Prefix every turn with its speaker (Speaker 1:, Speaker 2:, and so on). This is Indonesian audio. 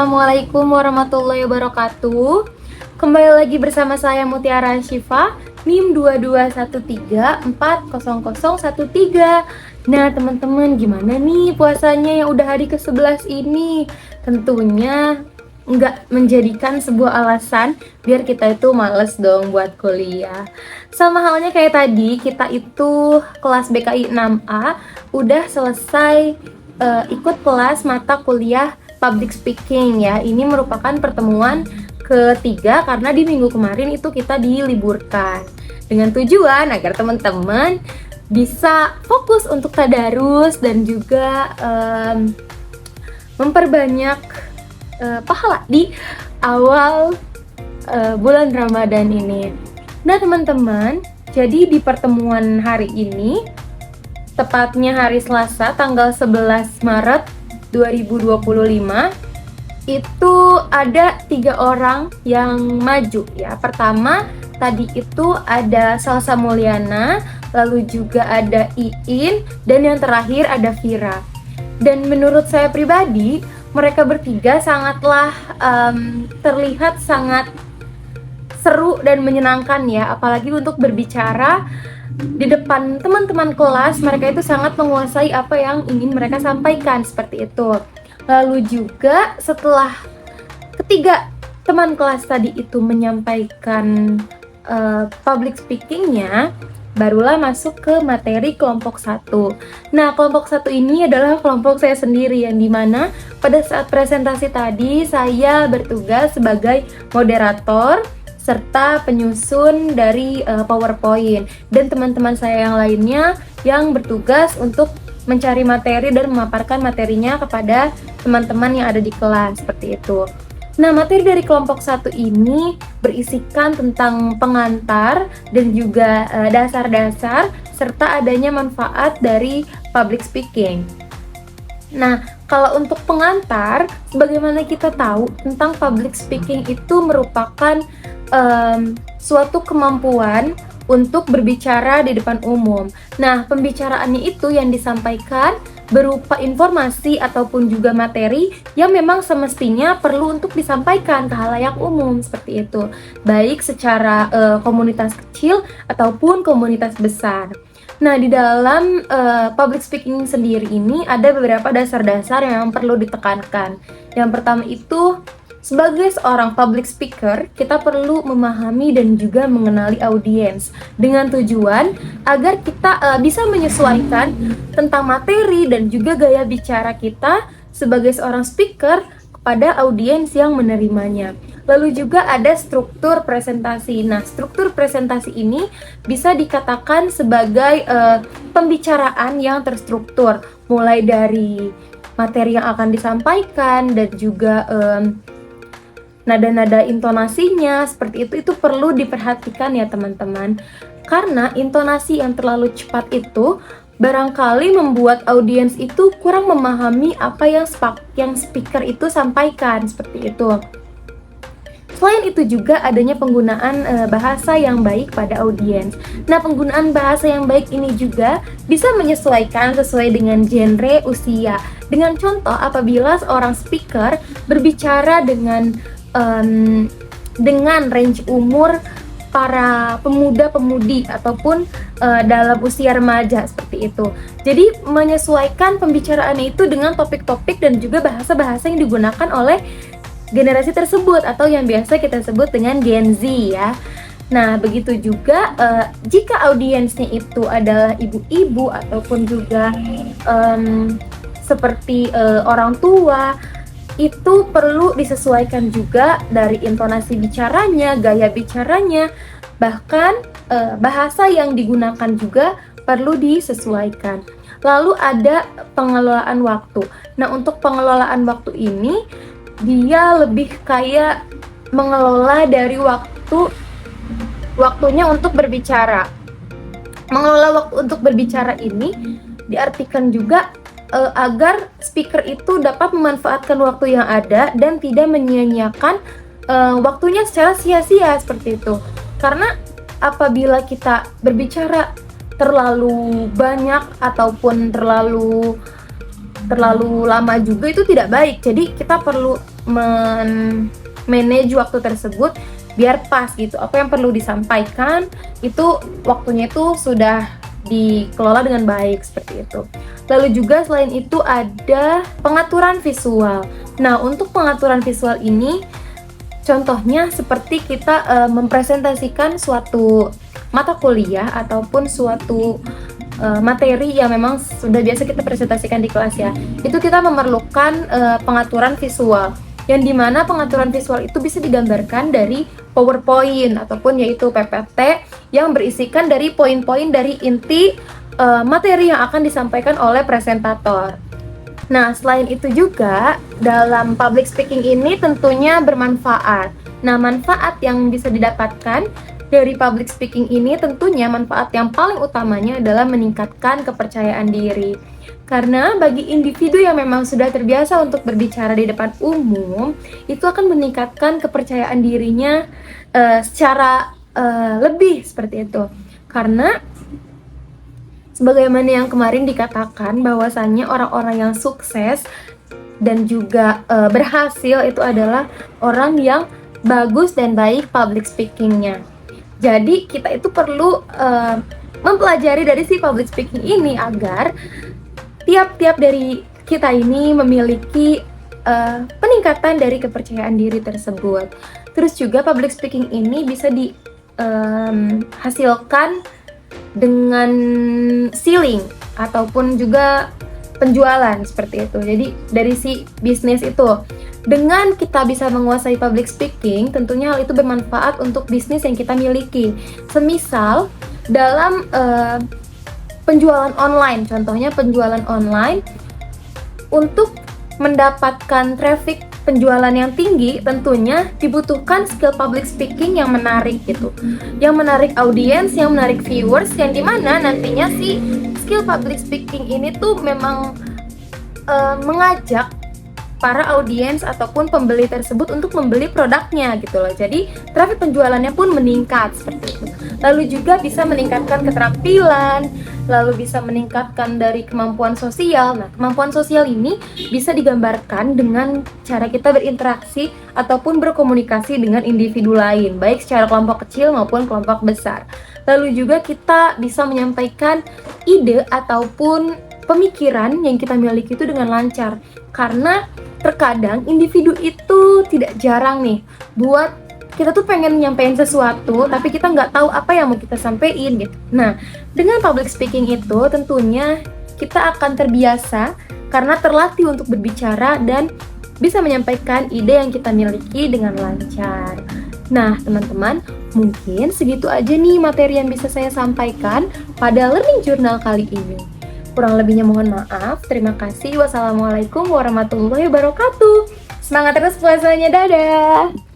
Speaker 1: Assalamualaikum warahmatullahi wabarakatuh. Kembali lagi bersama saya Mutiara Syifa, NIM 2213400013. Nah teman-teman, gimana nih puasanya yang udah hari ke-11 ini? Tentunya nggak menjadikan sebuah alasan biar kita itu males dong buat kuliah. Sama halnya kayak tadi, kita itu kelas BKI 6A udah selesai ikut kelas mata kuliah public speaking ya. Ini merupakan pertemuan ketiga karena di minggu kemarin itu kita diliburkan dengan tujuan agar teman-teman bisa fokus untuk tadarus dan juga memperbanyak pahala di awal bulan Ramadan ini. Nah teman-teman, jadi di pertemuan hari ini, tepatnya hari Selasa tanggal 11 Maret 2025, itu ada 3 orang yang maju ya. Pertama tadi itu ada Salsa Mulyana, lalu juga ada Iin, dan yang terakhir ada Vira. Dan menurut saya pribadi, mereka bertiga sangatlah terlihat sangat seru dan menyenangkan ya, apalagi untuk berbicara di depan teman-teman kelas. Mereka itu sangat menguasai apa yang ingin mereka sampaikan, seperti itu. Lalu juga setelah ketiga teman kelas tadi itu menyampaikan public speakingnya, barulah masuk ke materi kelompok 1. Nah, kelompok 1 ini adalah kelompok saya sendiri, yang dimana pada saat presentasi tadi saya bertugas sebagai moderator serta penyusun dari PowerPoint, dan teman-teman saya yang lainnya yang bertugas untuk mencari materi dan memaparkan materinya kepada teman-teman yang ada di kelas, seperti itu. Nah, materi dari kelompok 1 ini berisikan tentang pengantar dan juga dasar-dasar serta adanya manfaat dari public speaking. Nah, kalau untuk pengantar, sebagaimana kita tahu tentang public speaking itu merupakan suatu kemampuan untuk berbicara di depan umum. Nah, pembicaraannya itu yang disampaikan berupa informasi ataupun juga materi yang memang semestinya perlu untuk disampaikan ke khalayak umum, seperti itu. Baik secara komunitas kecil ataupun komunitas besar. Nah, di dalam public speaking sendiri ini ada beberapa dasar-dasar yang perlu ditekankan. Yang pertama itu, sebagai seorang public speaker, kita perlu memahami dan juga mengenali audiens dengan tujuan agar kita bisa menyesuaikan tentang materi dan juga gaya bicara kita sebagai seorang speaker kepada audiens yang menerimanya. Lalu juga ada struktur presentasi. Nah, struktur presentasi ini bisa dikatakan sebagai pembicaraan yang terstruktur, mulai dari materi yang akan disampaikan dan juga nada-nada intonasinya, seperti itu perlu diperhatikan ya teman-teman. Karena intonasi yang terlalu cepat itu barangkali membuat audiens itu kurang memahami apa yang speaker itu sampaikan, seperti itu. Selain itu juga adanya penggunaan bahasa yang baik pada audiens. Nah, penggunaan bahasa yang baik ini juga bisa menyesuaikan sesuai dengan genre usia. Dengan contoh, apabila seorang speaker berbicara dengan range umur para pemuda-pemudi ataupun dalam usia remaja, seperti itu. Jadi menyesuaikan pembicaraannya itu dengan topik-topik dan juga bahasa-bahasa yang digunakan oleh generasi tersebut atau yang biasa kita sebut dengan Gen Z ya. Nah, begitu juga jika audiensnya itu adalah ibu-ibu ataupun juga seperti orang tua, itu perlu disesuaikan juga dari intonasi bicaranya, gaya bicaranya, bahkan bahasa yang digunakan juga perlu disesuaikan. Lalu ada pengelolaan waktu. Nah, untuk pengelolaan waktu ini, dia lebih kayak mengelola dari waktunya untuk berbicara. Mengelola waktu untuk berbicara ini diartikan juga agar speaker itu dapat memanfaatkan waktu yang ada dan tidak menyia-nyiakan waktunya secara sia-sia, seperti itu. Karena apabila kita berbicara terlalu banyak ataupun terlalu lama juga, itu tidak baik. Jadi kita perlu manage waktu tersebut biar pas gitu. Apa yang perlu disampaikan itu waktunya itu sudah dikelola dengan baik seperti itu. Lalu juga selain itu ada pengaturan visual. Nah, untuk pengaturan visual ini contohnya seperti kita mempresentasikan suatu mata kuliah ataupun suatu materi yang memang sudah biasa kita presentasikan di kelas ya. Itu kita memerlukan pengaturan visual, yang dimana pengaturan visual itu bisa digambarkan dari PowerPoint ataupun yaitu PPT yang berisikan dari poin-poin dari inti materi yang akan disampaikan oleh presentator. Nah, selain itu juga dalam public speaking ini tentunya bermanfaat. Nah, manfaat yang bisa didapatkan dari public speaking ini tentunya manfaat yang paling utamanya adalah meningkatkan kepercayaan diri. Karena bagi individu yang memang sudah terbiasa untuk berbicara di depan umum, itu akan meningkatkan kepercayaan dirinya secara lebih seperti itu. Karena sebagaimana yang kemarin dikatakan bahwasannya orang-orang yang sukses dan juga berhasil itu adalah orang yang bagus dan baik public speakingnya. Jadi kita itu perlu mempelajari dari si public speaking ini agar tiap-tiap dari kita ini memiliki peningkatan dari kepercayaan diri tersebut. Terus juga public speaking ini bisa dihasilkan dengan selling ataupun juga penjualan seperti itu. Jadi dari si bisnis itu, dengan kita bisa menguasai public speaking, tentunya hal itu bermanfaat untuk bisnis yang kita miliki. Semisal dalam penjualan online, contohnya penjualan online, untuk mendapatkan traffic penjualan yang tinggi tentunya dibutuhkan skill public speaking yang menarik gitu, yang menarik audiens, yang menarik viewers, yang dimana nantinya si skill public speaking ini tuh memang mengajak para audiens ataupun pembeli tersebut untuk membeli produknya gitu loh. Jadi traffic penjualannya pun meningkat seperti itu. Lalu juga bisa meningkatkan keterampilan, lalu bisa meningkatkan dari kemampuan sosial. Nah, kemampuan sosial ini bisa digambarkan dengan cara kita berinteraksi ataupun berkomunikasi dengan individu lain, baik secara kelompok kecil maupun kelompok besar. Lalu juga kita bisa menyampaikan ide ataupun pemikiran yang kita miliki itu dengan lancar. Karena terkadang individu itu tidak jarang nih buat kita tuh pengen nyampein sesuatu tapi kita nggak tahu apa yang mau kita sampein gitu. Nah, dengan public speaking itu tentunya kita akan terbiasa karena terlatih untuk berbicara dan bisa menyampaikan ide yang kita miliki dengan lancar. Nah, teman-teman, mungkin segitu aja nih materi yang bisa saya sampaikan pada Learning Journal kali ini. Kurang lebihnya mohon maaf. Terima kasih. Wassalamualaikum warahmatullahi wabarakatuh. Semangat terus puasanya. Dadah.